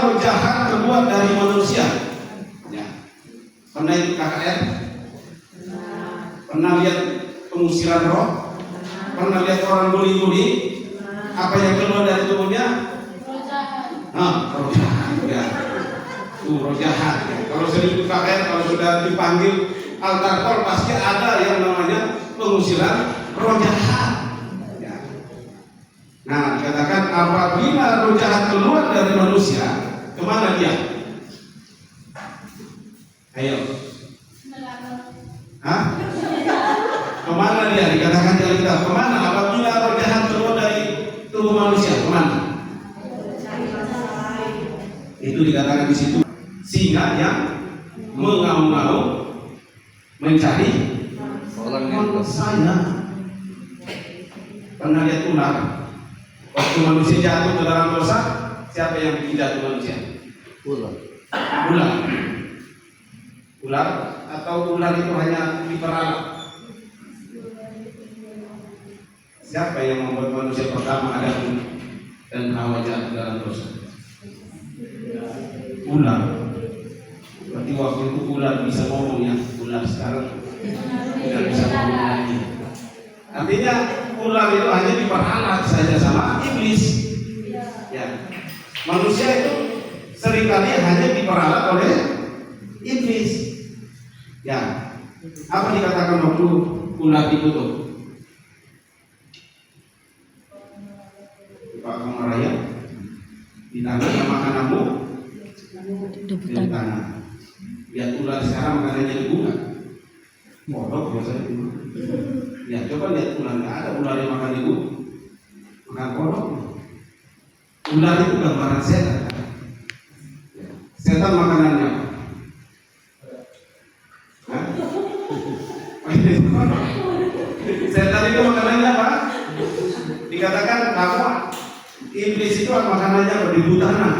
roh jahat keluar dari manusia. Ya. Pernah ikut KKR? Pernah lihat pengusiran roh? Pernah lihat orang guli-guli? Apa yang keluar dari tubuhnya? Roh jahat. Roh jahat. Ya. Roh jahat. Ya. Kalau sering ikut KKR, kalau sudah dipanggil altar call, pasti ada yang namanya pengusiran roh jahat. Ya. Nah, dikatakan apabila roh jahat keluar dari manusia, kemana dia? Ayo. Hah? Kemana dia? Dikatakan di Alkitab. Kemana? Apabila roh jahat keluar dari tubuh manusia, kemana? Itu dikatakan di situ. Singa yang mengaum-ngaum mencari orang yang saya. Pernah lihat ular? Waktu manusia jatuh ke dalam dosa, siapa yang bikin jatuh manusia? ular. Ular atau ular itu hanya diperalat? Siapa yang membuat manusia pertama Adam dan Hawa jatuh dalam dosa? Ular. Berarti waktu itu ular bisa ngomong ya. Ular sekarang tidak bisa ngomong lagi. Artinya ular itu hanya diperalat saja sama iblis. Ya. Manusia itu seringkali hanya diperalat oleh iblis. Ya. Apa dikatakan waktu ular dikutuk? Pak Kamaraya, di tangan makananmu di tanah. Lihat ular sekarang makanannya di bunga. Kodok biasanya itu. Ya coba lihat ular, nggak ada ular yang makan di bunga. Makan kodok. Ular itu gambaran setan. Setan makanannya apa? Hah? Setan itu makanannya apa? Dikatakan bahwa iblis itu makanannya di tanah.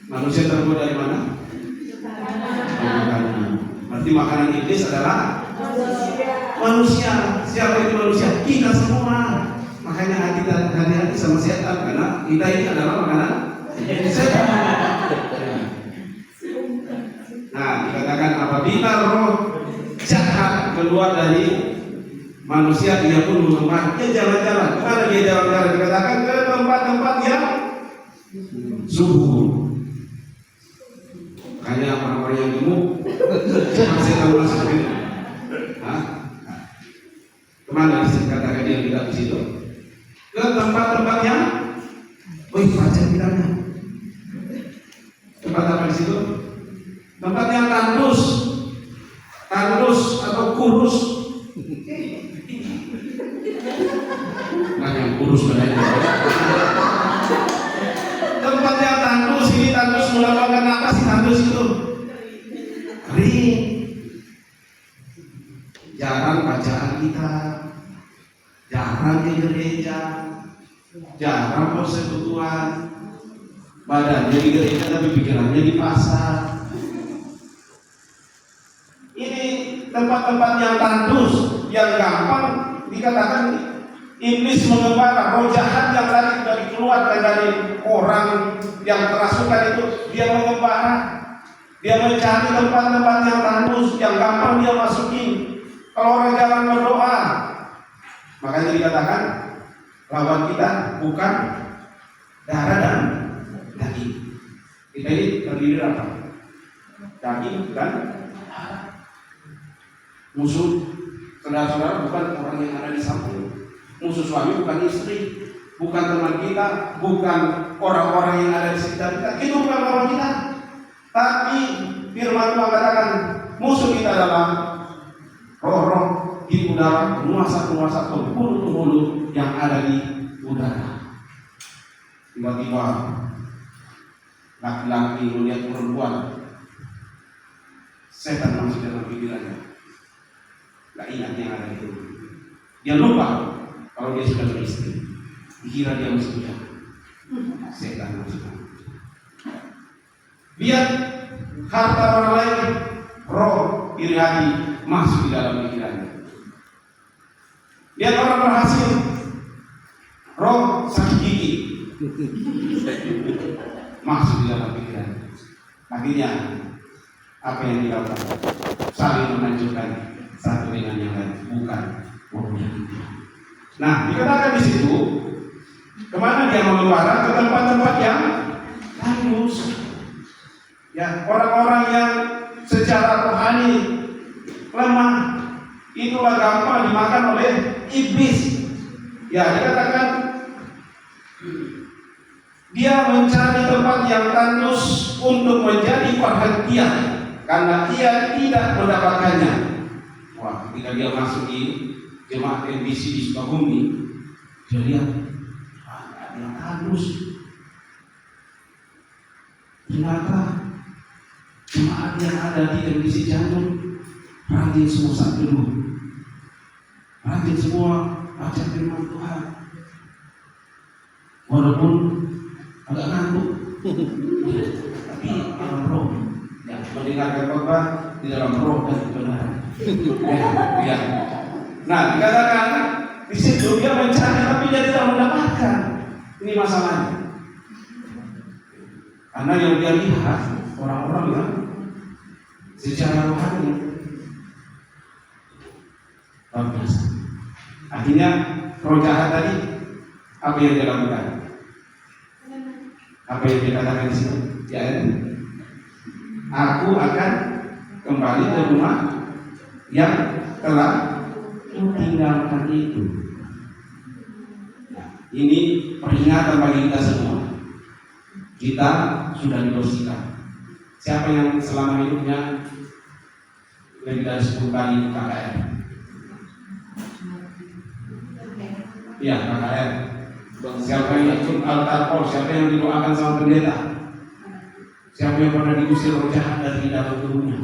Manusia terbuat dari mana? Berarti makanan iblis adalah manusia. Siapa itu manusia? Kita semua. Makanya hati-hati sama setan, karena kita ini adalah makanan setan. Nah, dikatakan apabila roh jahat keluar dari manusia, dia pun mengembara. Dia jalan-jalan. Kemana dia jalan-jalan? Dikatakan ke tempat-tempat yang subur. Hanya orang-orang yang gemuk masih tahu masuk itu. Kemana dikatakan dia tidak di situ? Ke tempat-tempat yang, baca bilangnya. Tempat apa di situ? Tempat yang tandus atau kurus. Nah, yang kurus banyak. Tempat yang tandus, ini tandus melambangkan apa sih tandus itu? Kering. Jarang bacaan kita, jarang ke gereja, jarang persekutuan. Badannya di gereja tapi pikirannya di pasar. Ini tempat-tempat yang tandus, yang gampang dikatakan iblis mengembara. Roh jahat yang tadi dari keluar dari orang yang kerasukan itu, dia mengembara. Dia mencari tempat-tempat yang tandus, yang gampang dia masukin. Kalau orang jangan berdoa, makanya dikatakan lawan kita bukan darah dan daging. Kita ini terdiri apa? Daging dan musuh. Saudara-saudara, bukan orang yang ada di samping. Musuh suami bukan istri, bukan teman kita, bukan orang-orang yang ada di sekitar kita. Itu bukan lawan kita. Tapi firman Tuhan katakan musuh kita adalah roh-roh di udara, penguasa-penguasa, penghulu-penghulu yang ada di udara. Tiba-tiba laki-laki melihat perempuan, setan masuk dalam pikirannya. Gak ingat yang ada itu. Dia lupa kalau dia sudah beristri. Dikira dia masih muda. Setan masuk. Lihat harta orang lain, roh iri hati masuk di dalam pikirannya. Lihat orang berhasil, roh sakit gigi. masuk di dalam pikiran. Akhirnya apa yang dilakukan? Saling menunjukkan satu dengan yang lain, bukan menyakiti. Nah, dikatakan di situ kemana dia mengeluarkan? Ke tempat-tempat yang tandus. Ya, orang-orang yang secara rohani lemah, itulah gampang dimakan oleh iblis. Ya, dikatakan dia mencari tempat yang tandus untuk menjadi perhatian karena ia tidak mendapatkannya. Wah, ketika dia masuk di jemaat MBC di Sukabumi, dia lihat ada yang tandus. Ternyata jemaat yang ada di MBC Jantung rajin semua saat dulu, rajin semua baca firman Tuhan, walaupun agak ngantuk, tapi dalam roh, ya, mendengarkan khotbah di dalam roh dan kebenaran. Ya. Nah, dikatakan di situ dia mencari tapi dia tidak mendapatkan. Ini masalahnya. Karena yang dia lihat orang-orang yang secara rohani luar biasa. Akhirnya roh jahat tadi apa yang dia lakukan? Apa yang dikatakan di sini? Ya, aku akan kembali ke rumah yang telah tinggalkan itu. Ini peringatan bagi kita semua. Kita sudah dibersihkan. Siapa yang selama hidupnya lebih dari 10 kali KKR? Ya, KKR. Siapa yang ikut altar pol? Siapa yang didoakan sama pendeta? Siapa yang pernah diusir roh jahat dari dalam tubuhnya?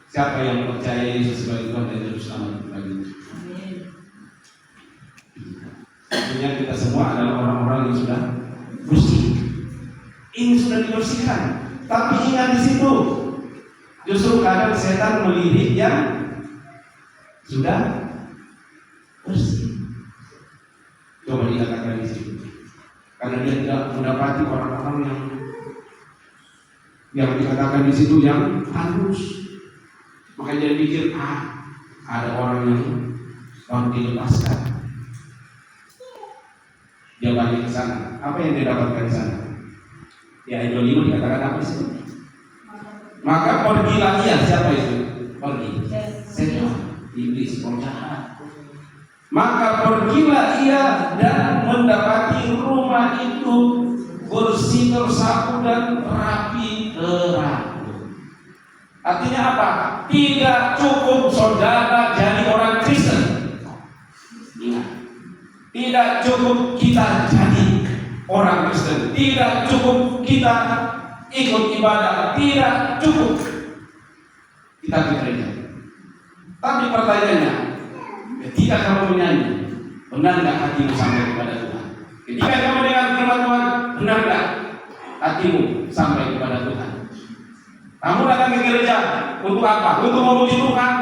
Siapa yang percaya Yesus sebagai Tuhan dan Juru Selamat baginya? Tentunya kita semua adalah orang-orang yang sudah bersih. Ini sudah dibersihkan. Tapi ingat di situ, justru kadang setan melirik yang sudah bersih. Coba dikatakan di situ. Karena dia tidak mendapati orang-orang yang dikatakan di situ yang halus. Makanya dia pikir, ada orang yang baru dilepaskan. Dia balik ke sana. Apa yang dia dapatkan di sana? Ya, ayat 25 dikatakan apa di sini? Maka pergilah ia. Siapa itu? Pergi. Setan, iblis, roh jahat. Maka pergilah ia dan mendapati rumah itu bersih, tersapu dan rapi teratur. Artinya apa? Tidak cukup saudara jadi orang Kristen. Ingat, tidak cukup kita jadi orang Kristen. Tidak cukup kita ikut ibadah. Tidak cukup kita ke gereja. Tapi pertanyaannya, ketika kamu menyanyi, benar nggak hatimu sampai kepada Tuhan? Ketika kamu mendengar firman Tuhan, benar nggak hatimu sampai kepada Tuhan? Kamu datang ke gereja untuk apa? Untuk memuji Tuhan?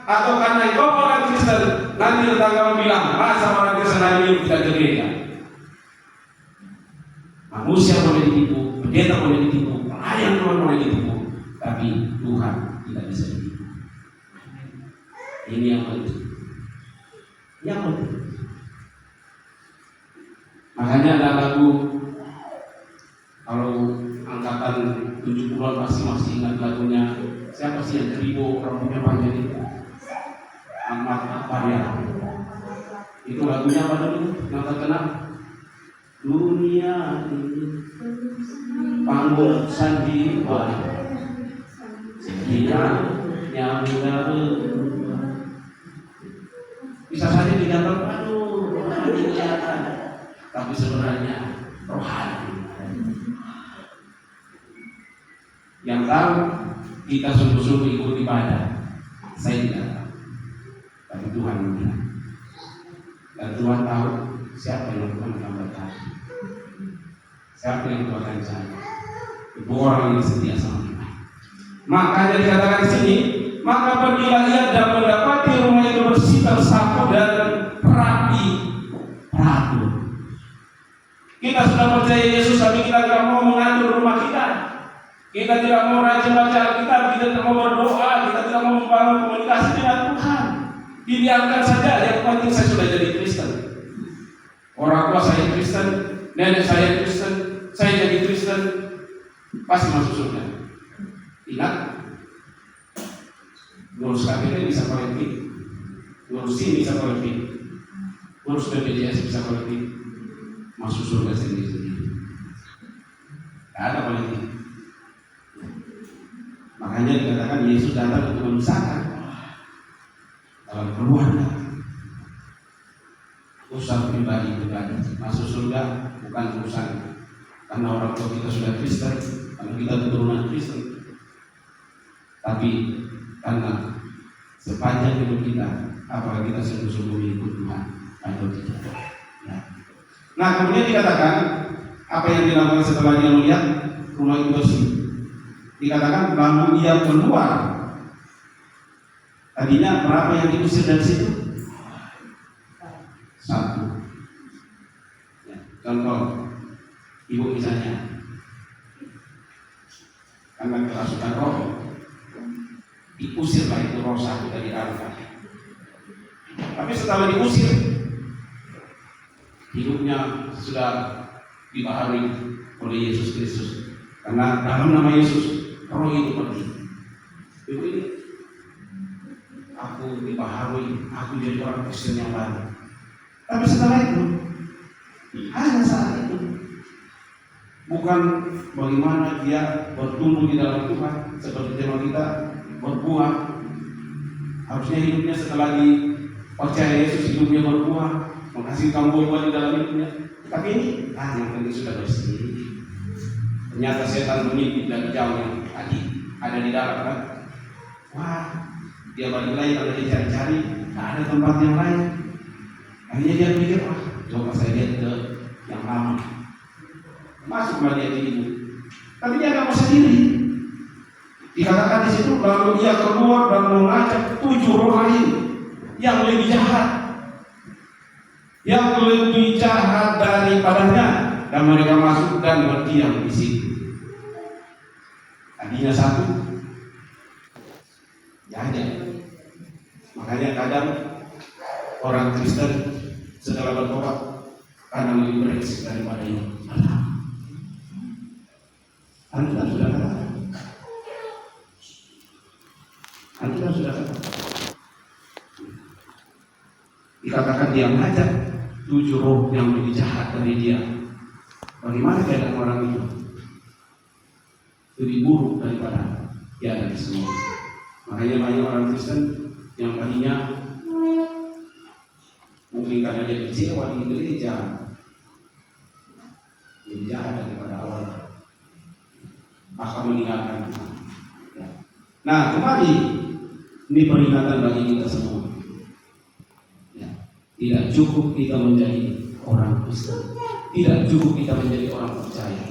Atau karena kau orang Kristen, nanti tetangga bilang, masa orang Kristen hari ini tidak ke gereja? Manusia boleh ditipu, pendeta boleh ditipu, pelayan Tuhan boleh ditipu, tapi Tuhan tidak bisa ditipu. Ini yang penting. Yang penting. Makanya ada lagu, kalau angkatan 70-an pasti masih ingat lagunya. Siapa sih yang Kribo rambutnya panjang itu? Ahmad apa ya? Itu lagunya apa dulu? Yang terkenal? Dunia ini panggung sandiwara, sekiranya mudah berubah. Bisa saja digambar, aduh, rohani kelihatan, tapi sebenarnya rohani. Yang tahu kita sungguh-sungguh ikut ibadah, saya tidak tahu, tapi Tuhan melihat. Dan Tuhan tahu siapa yang Tuhan akan berkati, siapa yang Tuhan akan cari. Ibu orang yang setia sama kita. Makanya dikatakan di sini, maka pergilah ia dan mendapati rumah itu bersih, tersapu dan rapi teratur. sudah percaya Yesus tapi kita tidak mau mengatur rumah kita. Kita tidak mau rajin baca Alkitab, kita tidak mau berdoa, kita tidak mau membangun komunikasi dengan Tuhan. Dibiarkan saja, yang penting saya sudah jadi Kristen. Orang tua saya Kristen, nenek saya Kristen, saya jadi Kristen, pasti masuk surga. Ingat, ngurus KPP bisa kolektif, ngurus SIM bisa kolektif, ngurus BPJS bisa kolektif, masuk surga sendiri-sendiri. Tidak ada kolektif. Makanya dikatakan Yesus datang untuk memisahkan dalam keluarga. Urusan pribadi-pribadi, masuk surga bukan urusan karena orang tua kita sudah Kristen, karena kita keturunan Kristen, tapi karena sepanjang hidup kita, apakah kita sungguh-sungguh mengikut Tuhan atau tidak. Ya. Nah, kemudian dikatakan apa yang dilakukan setelah dia melihat rumah itu bersih. Dikatakan lalu ia keluar. Tadinya berapa yang diusir dari situ? 1. Ya, contoh, ibu misalnya, karena kerasukan roh, diusirlah itu roh satu dari dalam. Tapi setelah diusir, hidupnya sudah dibaharui oleh Yesus Kristus. Karena dalam nama Yesus, roh itu pergi. Ibu ini, aku dibaharui, aku jadi orang Kristen yang baru. Tapi setelah itu, hanya saat itu, bukan bagaimana dia bertumbuh di dalam Tuhan seperti tema kita berbuah. Harusnya hidupnya setelah dipercaya Yesus, hidupnya berbuah, menghasilkan buah di dalam hidupnya. Tapi ini, yang penting sudah bersih. Ternyata setan mengikuti dari jauh yang tadi ada di dalam kan. Wah, dia balik lagi kalau dia cari-cari, tak ada tempat yang lain. Akhirnya dia pikir, wah, coba saya lihat ke yang lama. Masuklah dia di ibu. Tapi dia nggak mau sendiri. Dikatakan di situ, lalu dia keluar dan mengajak 7 roh lain yang lebih jahat, yang lebih jahat daripadanya, dan mereka masuk dan berdiam di situ. Tadinya 1, ya. Makanya kadang orang Kristen setelah bertobat kadang lebih bereksik daripada ini. Anda sudah katakan. Anda sudah katakan. Dikatakan dia mengajak 7 roh yang lebih jahat dari dia. Bagaimana keadaan orang itu? Lebih buruk daripada dia dari semua. Makanya banyak orang Kristen yang tadinya mungkin karena dia kecewa di gereja, lebih jahat daripada awalnya, akan meninggalkan Tuhan. Nah, kembali ini peringatan bagi kita semua. Ya, tidak cukup kita menjadi orang Kristen, tidak cukup kita menjadi orang percaya.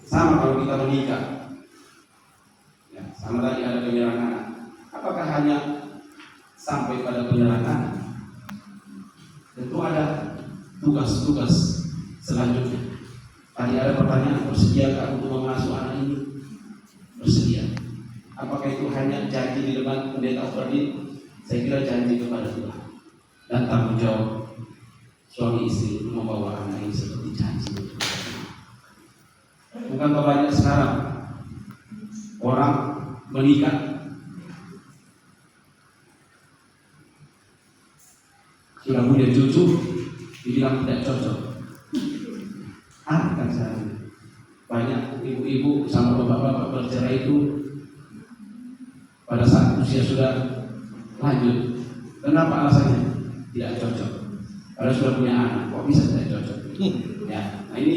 Sama kalau kita menikah, ya, sama tadi ada penyerangan. Apakah hanya sampai pada penyerangan? Tentu ada tugas-tugas selanjutnya. Tadi ada pertanyaan, bersediakah untuk mengasuh anak ini? Bersedia. Apakah itu hanya janji di depan pendeta Ferdin? Saya kira janji kepada Tuhan dan tanggung jawab suami istri untuk membawa anak ini seperti janji. Bukan banyak sekarang orang menikah sudah punya cucu, dibilang tidak cocok. Kan sekarang banyak ibu-ibu sama bapak-bapak bercerai itu pada saat usia sudah lanjut. Kenapa alasannya? Tidak cocok. Kalau sudah punya anak, kok bisa tidak cocok? Ya, nah ini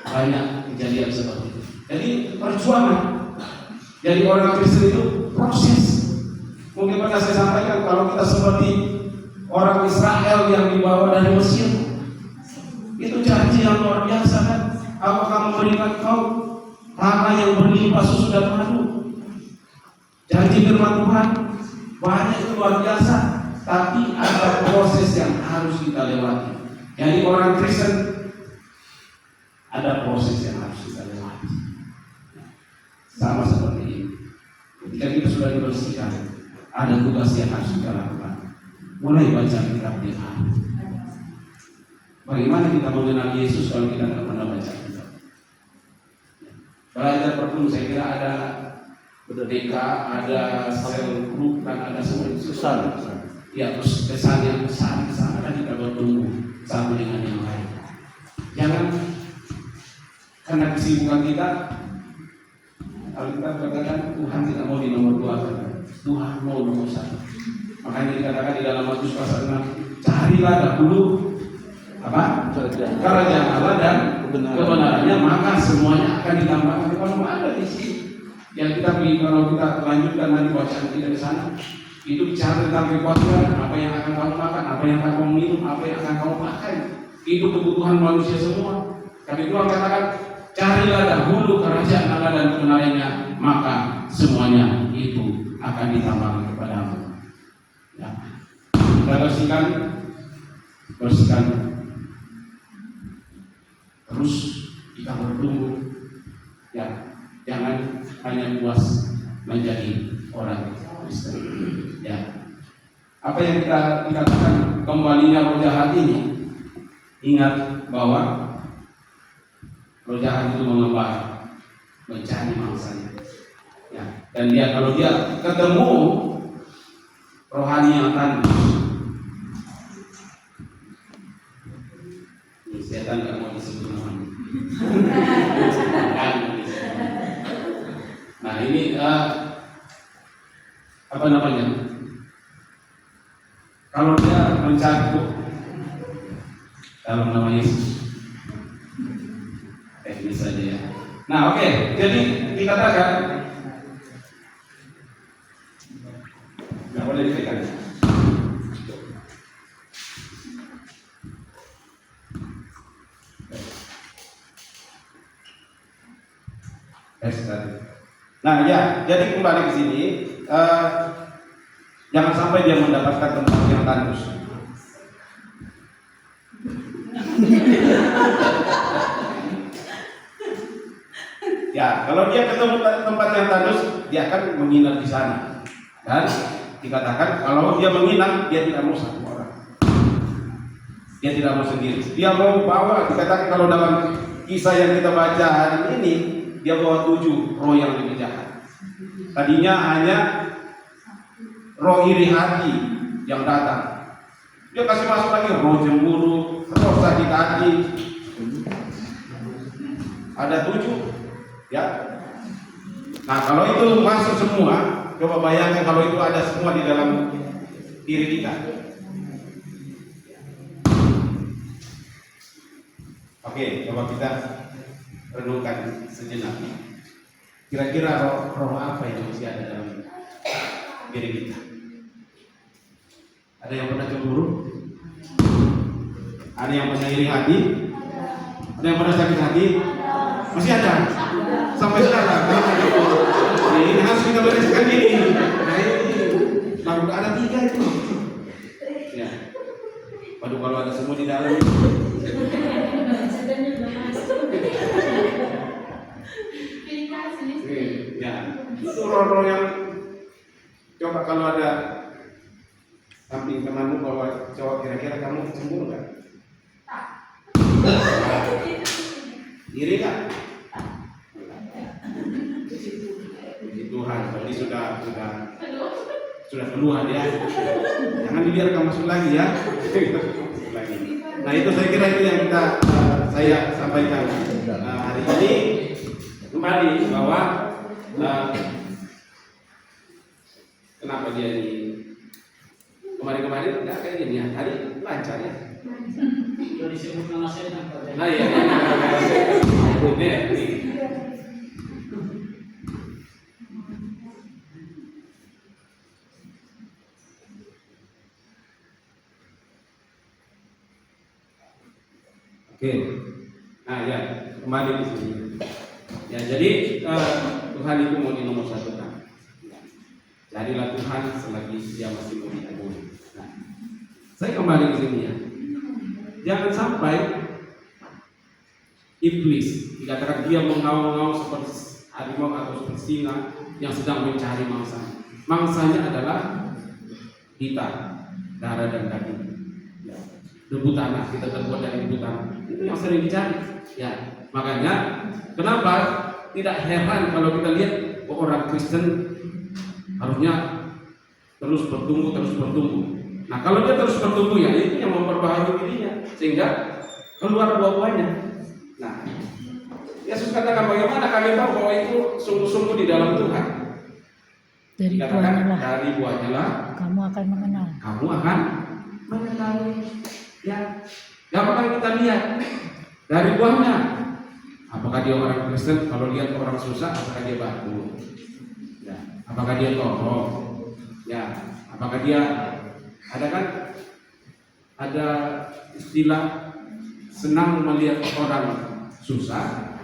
banyak kejadian seperti itu. Jadi perjuangan jadi orang Kristen itu proses. Mungkin pernah saya sampaikan kalau kita seperti orang Israel yang dibawa dari Mesir, itu janji yang luar biasa kan. Apakah memberikan kau tanah yang berlimpah susu dan madu? Janji firman Tuhan banyak, itu luar biasa. Tapi ada proses yang harus kita lewati. Jadi orang Kristen ada proses yang harus kita lewati. Sama seperti ini. Ketika kita sudah dibersihkan, ada tugas yang harus kita lakukan. Mulai baca kitab Tuhan. Bagaimana kita mengenal Yesus kalau kita tidak pernah baca kitab? Belajar perpun saya kira ada DK, ada sel grup, dan ada semua susah. Ya, terus kesan yang besar di sana kan kita bertumbuh satu dengan yang lain. Jangan karena kesibukan kita, kalau kita katakan Tuhan tidak mau di nomor 2, Tuhan mau nomor 1. Makanya dikatakan di dalam Matius pasal 6, carilah dahulu apa? Kerajaan Allah dan kebenarannya, maka semuanya akan ditambahkan. Kalau ada di sini yang kita pilih, kalau kita lanjutkan nanti bacaan kita di sana, itu bicara tentang kebutuhan, apa yang akan kamu makan, apa yang akan kamu minum, apa yang akan kamu pakai. Itu kebutuhan manusia semua. Tapi Tuhan katakan, carilah dahulu kerajaan Allah dan kebenarannya, maka semuanya itu akan ditambahkan kepadamu. Ya. Kita bersihkan, terus kita bertumbuh. Ya, jangan hanya puas menjadi orang Kristen. Ya. Apa yang kita dikatakan kembalinya roh jahat ini? Ingat bahwa roh jahat itu mengembara, mencari mangsanya. Ya. Dan dia kalau dia ketemu rohani yang tandus, setan nggak mau disebut namanya. Nah ini apa namanya? Kalau dia mencangkuk dalam nama Yesus, teknis saja ya. Nah oke, jadi dikatakan nggak boleh ditekan. Nah ya, jadi kembali ke sini, jangan sampai dia mendapatkan tempat yang tandus. Ya, kalau dia ketemu tempat yang tandus, dia akan menginap di sana. Dan dikatakan kalau dia menginap, dia tidak mau satu orang, dia tidak mau sendiri, dia mau bawa. Dikatakan kalau dalam kisah yang kita baca hari ini, dia bawa 7 roh yang lebih jahat. Tadinya hanya roh iri hati yang datang, dia kasih masuk lagi roh cemburu, roh sakit hati. Ada 7, ya. Nah kalau itu masuk semua, coba bayangkan kalau itu ada semua di dalam diri kita. Oke, coba kita renungkan sejenak. Kira-kira roh apa yang masih ada dalam diri kita? Ada yang pernah cemburu? Ada yang pernah iri hati? Ada yang pernah sakit hati? Masih ada? Sampai sekarang? Ini harus kita bereskan ini. Nah ini, baru ada 3 itu. Ya. Waduh, kalau ada semua di dalam. Ya, itu roh-roh yang coba kalau ada samping temanmu bawa cowok, kira-kira kamu cemburu nggak? Iri nggak? Puji Tuhan, tadi sudah keluar ya. Jangan dibiarkan masuk lagi ya. Nah itu saya kira itu yang saya sampaikan hari ini. Kembali bahwa kenapa dia ini kemarin enggak kayak gini ya, hari lancar ya. Sudah disebut nama setan. Nah iya. Ini. Oke. Nah ya, kembali ke sini. Ya, jadi Tuhan itu mau di nomor 1 kan. Jadilah Tuhan selagi dia masih mau ditemui. Nah, saya kembali ke sini ya. Jangan sampai iblis. Dikatakan dia mengaum-ngaum seperti harimau atau seperti singa yang sedang mencari mangsa. Mangsanya adalah kita, darah dan daging. Ya. Debu tanah, kita terbuat dari debu tanah. Itu yang sering dicari. Ya, makanya kenapa tidak heran kalau kita lihat orang Kristen harusnya terus bertumbuh. Nah, kalau dia terus bertumbuh ya itu yang memperbaharui dirinya sehingga keluar buah-buahnya. Nah, Yesus katakan bagaimana kami tahu bahwa itu sungguh-sungguh di dalam Tuhan. Dari Dikatakan buahnya lah dari buahnya lah kamu akan mengenal. kamu akan mengetahui. Ya, gampang kita lihat dari buahnya. Apakah dia orang Kristen? Kalau lihat orang susah, apakah dia bantu? Ya, apakah dia tolong? Ya, apakah dia ada istilah senang melihat orang susah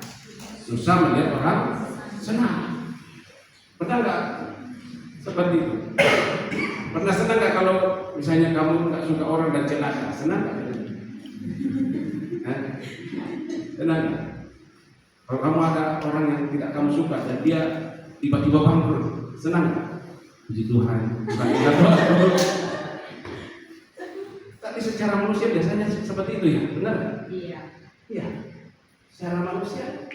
melihat orang senang. Pernah nggak seperti itu? Pernah senang nggak kalau misalnya kamu nggak suka orang dan celaka? Senang nggak? Senang nggak? Kalau kamu ada orang yang tidak kamu suka dan dia tiba-tiba bangkrut, senang nggak? Puji Tuhan. Bukan kita doa. Tapi secara manusia biasanya seperti itu ya, benar nggak? Iya. Secara manusia,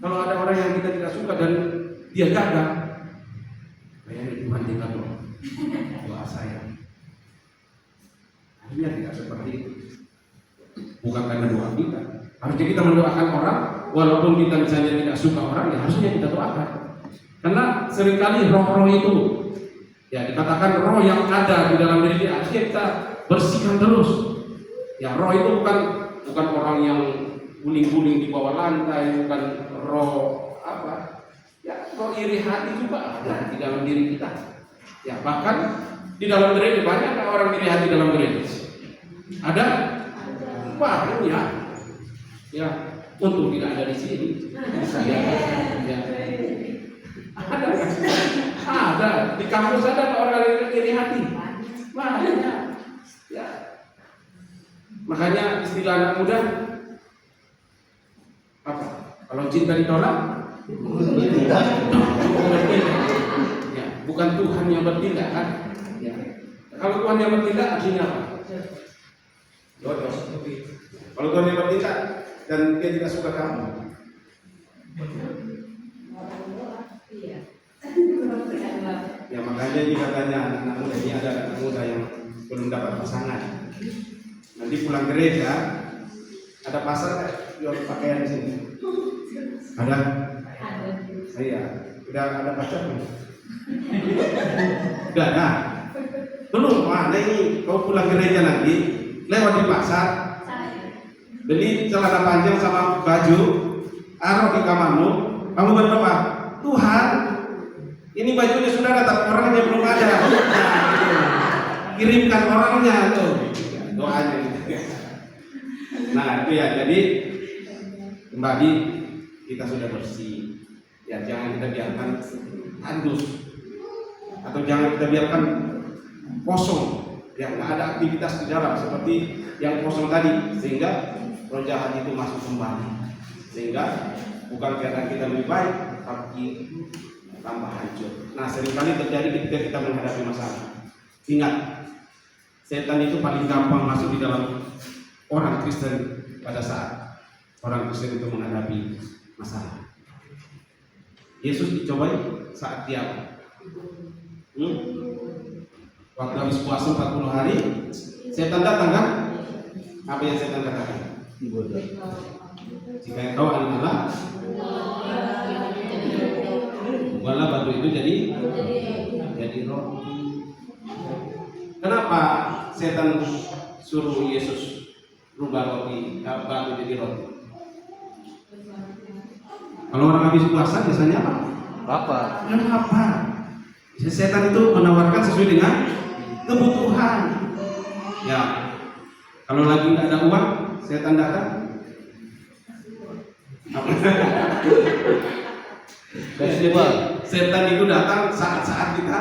kalau ada orang yang kita tidak suka dan dia gagal, kayaknya Tuhan kita doa saya. Akhirnya tidak seperti itu. Bukan karena doa kita. Harusnya kita mendoakan orang, walaupun kita misalnya tidak suka orang, ya harusnya kita doakan. Karena seringkali roh-roh itu, ya dikatakan roh yang ada di dalam diri dia, harusnya kita bersihkan terus. Ya roh itu bukan orang yang guling-guling di bawah lantai, bukan roh apa? Ya roh iri hati juga ada di dalam diri kita. Ya bahkan di dalam gereja banyak orang iri hati dalam gereja. Ada? Banyak ya. Ya, untuk tidak ada di sini. Ya. Ada di kampus ada orang yang iri hati. Banyak. Ya. Makanya istilah anak muda apa? Kalau cinta ditolak, ya, bukan Tuhan yang bertindak kan? Ya. Kalau Tuhan yang bertindak artinya apa? Jodoh. Kalau Tuhan yang bertindak dan dia tidak suka kamu, ya makanya dikatanya anak muda ini ada anak muda yang belum dapat pasangan. Nanti pulang gereja ada pasar jual pakaian di sini. Ada? Iya. Udah ada pacar belum? Udah ada. Belum. Mana ini? Kau pulang gereja nanti lewat di pasar, beli celana panjang sama baju, taruh di kamarmu. Kamu berdoa, Tuhan, ini bajunya sudah datang, orangnya belum ada. Nah, gitu. Kirimkan orangnya tuh. Doanya. Nah itu ya, jadi kembali kita sudah bersih. Ya jangan kita biarkan tandus atau jangan kita biarkan kosong, yang nggak ada aktivitas di dalam seperti yang kosong tadi, sehingga roh jahat itu masuk kembali, sehingga bukan karena kita lebih baik, tapi tambah hancur. Nah seringkali terjadi ketika kita menghadapi masalah. Ingat, setan itu paling gampang masuk di dalam orang Kristen pada saat orang Kristen itu menghadapi masalah. Yesus dicobai saat dia waktu habis puasa 40 hari, setan datang kan? Apa yang setan katakan? Jika engkau anak Allah, ubahlah batu itu jadi roh. Kenapa setan suruh Yesus rubah batu jadi roti? Kalau orang habis puasa biasanya apa? Lapar. Setan itu menawarkan sesuai dengan kebutuhan. Ya, kalau lagi nggak ada uang, setan datang. Setan itu datang saat-saat kita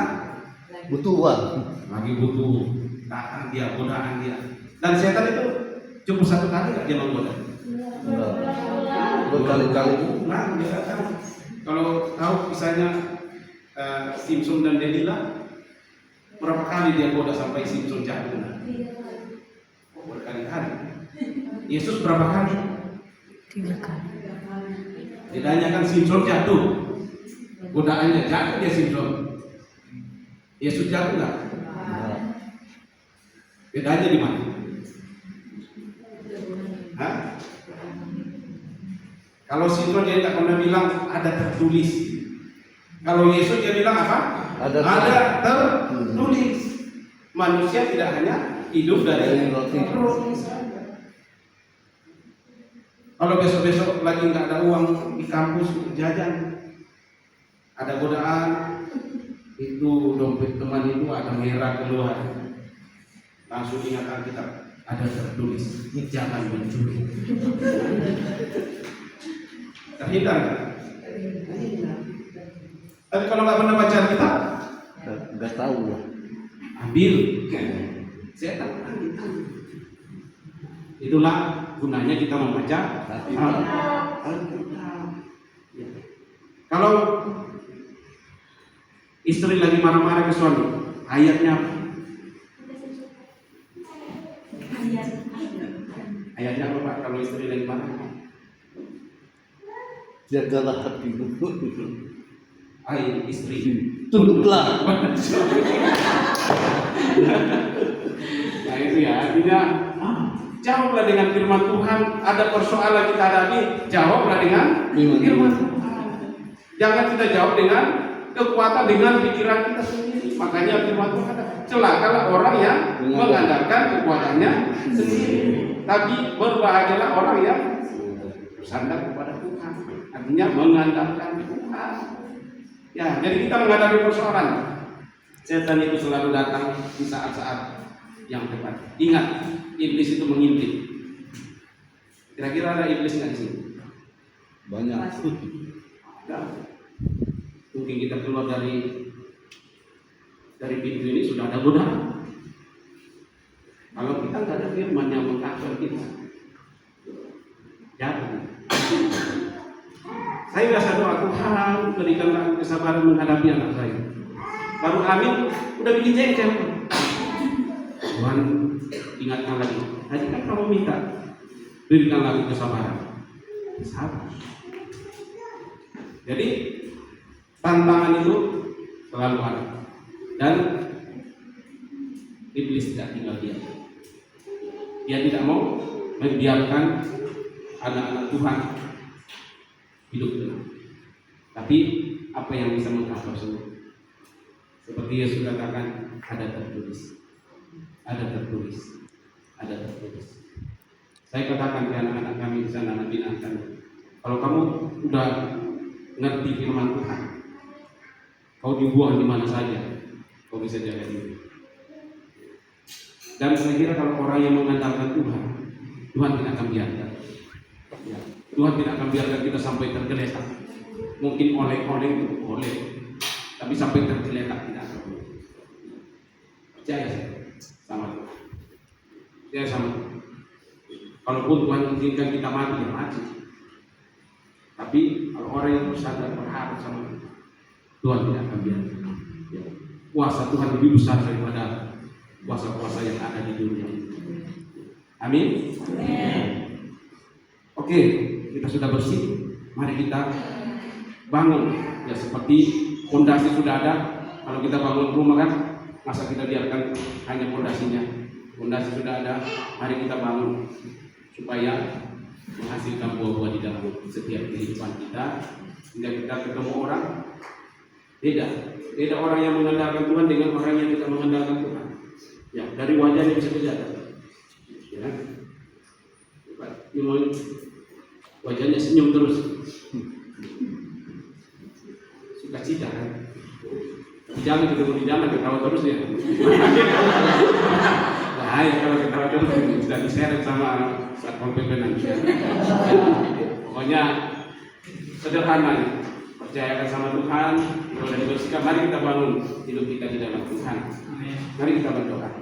butuh uang, lagi butuh, datang dia, godaan dia. Dan setan itu cuma satu kali nggak dia menggoda. Enggak. Berkali-kali. Nah, dia tahu. Kalau tahu misalnya Simpson dan Delila, berapa kali dia goda sampai Simpson jatuh? Oh, berkali-kali. Yesus berapa kali? 3 kali. Bedanya kan Simpson jatuh, godaannya jatuh dia Simpson. Yesus jatuh nggak? Enggak. Bedanya di mana? Hah? Kalau Simpson dia tidak pernah bilang ada tertulis. Kalau Yesus dia bilang apa? Ada tertulis. Manusia tidak hanya hidup dari roti. saja. Kalau besok-besok lagi nggak ada uang di kampus untuk jajan, ada godaan, itu dompet teman itu ada merah keluar, langsung ingatkan kita ada tertulis jangan mencuri. Terhindar nggak? Tapi kalau nggak pernah baca kitab, Enggak tahu lah. ambil. Saya tahu. Itulah gunanya kita membaca Alkitab. Ya. Kalau istri lagi marah-marah ke suami, ayatnya apa? Ayatnya apa Pak? Kalau istri lagi marah? Jagalah hatimu. Hai istri, Tunduklah. Nah itu ya, artinya jawablah dengan firman Tuhan. Ada persoalan kita hadapi, jawablah dengan firman Tuhan. Jangan kita jawab dengan kekuatan, dengan pikiran kita sendiri. Makanya firman Tuhan ada, celakalah orang yang mengandalkan kekuatannya sendiri, tapi berbahagialah orang yang bersandar kepada Tuhan. Artinya mengandalkan Tuhan. Ya, jadi kita menghadapi persoalan. Setan itu selalu datang di saat-saat yang tepat. Ingat, iblis itu mengintip. Kira-kira ada iblis nggak di sini? Banyak. Ada. Mungkin kita keluar dari pintu ini sudah ada godaan. Kalau kita nggak ada firman yang mengcover kita, jangan. Saya biasa doa, Tuhan berikanlah aku kesabaran menghadapi anak saya. Baru amin, udah bikin jengkel. Tuhan ingatkan lagi. Tadi kan kamu minta berikanlah aku kesabaran. Sabar. Jadi tantangan itu selalu ada. Dan iblis tidak tinggal diam. Dia tidak mau membiarkan anak-anak Tuhan hidup tenang. Tapi apa yang bisa mengcover semua? Seperti Yesus katakan, ada tertulis, ada tertulis, ada tertulis. Saya katakan ke anak-anak kami di sana, nanti kalau kamu udah ngerti firman Tuhan, kau dibuang di mana saja, kau bisa jaga diri. Dan saya kira kalau orang yang mengandalkan Tuhan, Tuhan tidak akan biarkan. Ya, Tuhan tidak akan biarkan kita sampai tergeletak. Mungkin oleh-oleh itu boleh, tapi sampai tergeletak tidak akan. Percaya sama Tuhan. Percaya sama Tuhan. Kalaupun Tuhan izinkan kita mati, ya mati. Tapi kalau orang yang bersandar berharap sama Tuhan, Tuhan tidak akan biarkan. Ya. Kuasa Tuhan lebih besar daripada kuasa-kuasa yang ada di dunia. Amin. Oke, kita sudah bersih. Mari kita bangun. Ya seperti fondasi sudah ada. Kalau kita bangun rumah kan, masa kita biarkan hanya fondasinya. Fondasi sudah ada. Mari kita bangun supaya menghasilkan buah-buah di dalam setiap kehidupan kita. Hingga kita ketemu orang beda orang yang mengandalkan Tuhan dengan orang yang tidak mengandalkan Tuhan. Ya, dari wajahnya bisa kelihatan. Ya. Wajahnya senyum terus. Sukacita kan. Di jalan ketemu di jalan ketawa terus ya. Nah, ya kalau ketawa terus sudah diseret sama Satpol PP nanti. Pokoknya sederhana ya. Percayakan sama Tuhan, kalau dibersihkan, mari kita bangun hidup kita di dalam Tuhan. Mari kita berdoa.